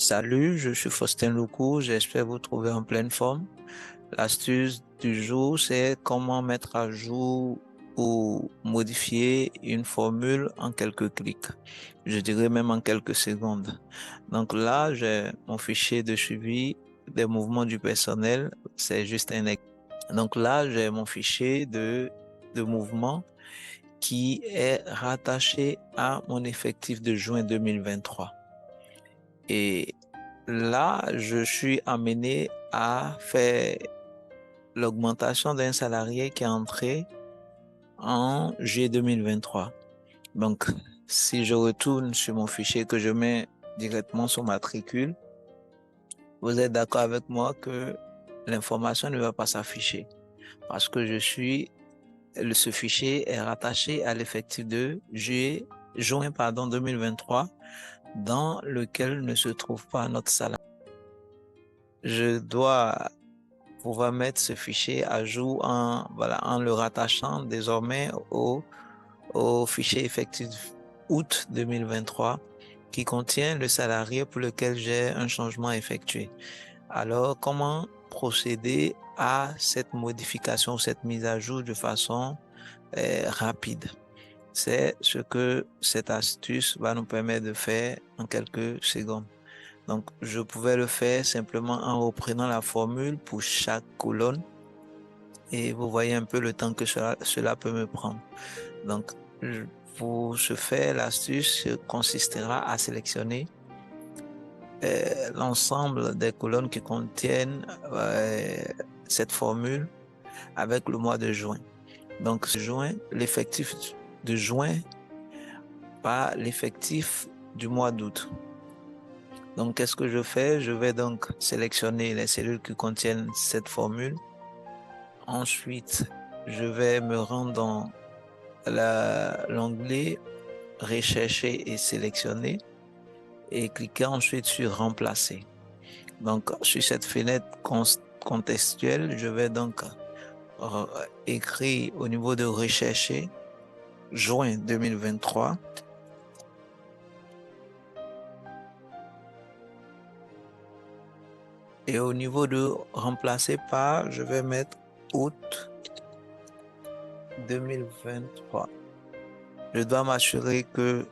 Salut, je suis Faustin Loukou, j'espère vous trouver en pleine forme. L'astuce du jour, c'est comment mettre à jour ou modifier une formule en quelques clics. Je dirais même en quelques secondes. Donc là, j'ai mon fichier de suivi des mouvements du personnel. C'est juste un exemple. Donc là, j'ai mon fichier de mouvement qui est rattaché à mon effectif de juin 2023. Et là, je suis amené à faire l'augmentation d'un salarié qui est entré en juillet 2023. Donc, si je retourne sur mon fichier que je mets directement sur matricule, vous êtes d'accord avec moi que l'information ne va pas s'afficher parce que ce fichier est rattaché à l'effectif de juin 2023 dans lequel ne se trouve pas notre salarié. Je dois pouvoir mettre ce fichier à jour en le rattachant désormais au fichier effectif août 2023 qui contient le salarié pour lequel j'ai un changement effectué. Alors, comment procéder à cette modification, cette mise à jour de façon rapide? C'est ce que cette astuce va nous permettre de faire en quelques secondes. Donc, je pouvais le faire simplement en reprenant la formule pour chaque colonne et vous voyez un peu le temps que cela peut me prendre. Donc, pour ce faire, l'astuce consistera à sélectionner l'ensemble des colonnes qui contiennent cette formule avec le mois de juin. Donc, l'effectif de juin, pas l'effectif du mois d'août. Donc, qu'est-ce que je fais? Je vais donc sélectionner les cellules qui contiennent cette formule. Ensuite, je vais me rendre dans l'onglet Rechercher et sélectionner et cliquer ensuite sur Remplacer. Donc, sur cette fenêtre contextuelle, je vais donc écrire au niveau de Rechercher juin 2023. Et au niveau de remplacer par, je vais mettre août 2023. Je dois m'assurer que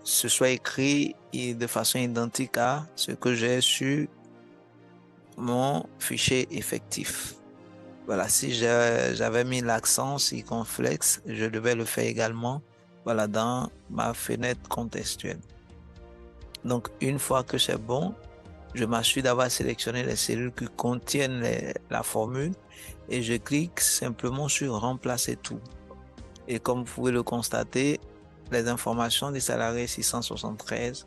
ce soit écrit de façon identique à ce que j'ai sur mon fichier effectif. Voilà, si j'avais mis l'accent circonflexe, je devais le faire également, voilà, dans ma fenêtre contextuelle. Donc, une fois que c'est bon, je m'assure d'avoir sélectionné les cellules qui contiennent la formule et je clique simplement sur Remplacer tout. Et comme vous pouvez le constater, les informations des salariés 673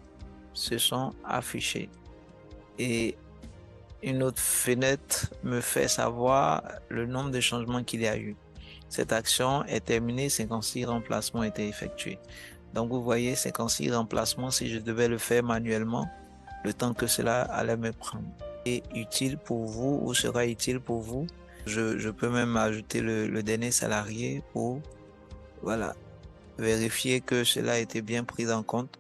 se sont affichées. Et une autre fenêtre me fait savoir le nombre de changements qu'il y a eu. Cette action est terminée, 56 remplacements ont été effectués. Donc vous voyez, 56 remplacements, si je devais le faire manuellement, le temps que cela allait me prendre. Et utile pour vous ou sera utile pour vous. Je peux même ajouter le dernier salarié pour, voilà, vérifier que cela a été bien pris en compte.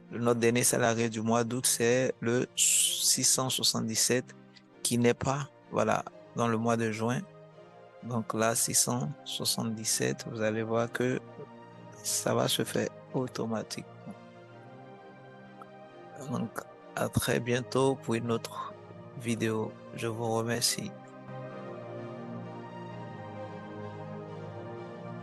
Notre dernier salarié du mois d'août, c'est le 677 qui n'est pas, voilà, dans le mois de juin. Donc là, 677, vous allez voir que ça va se faire automatiquement. Donc, à très bientôt pour une autre vidéo. Je vous remercie.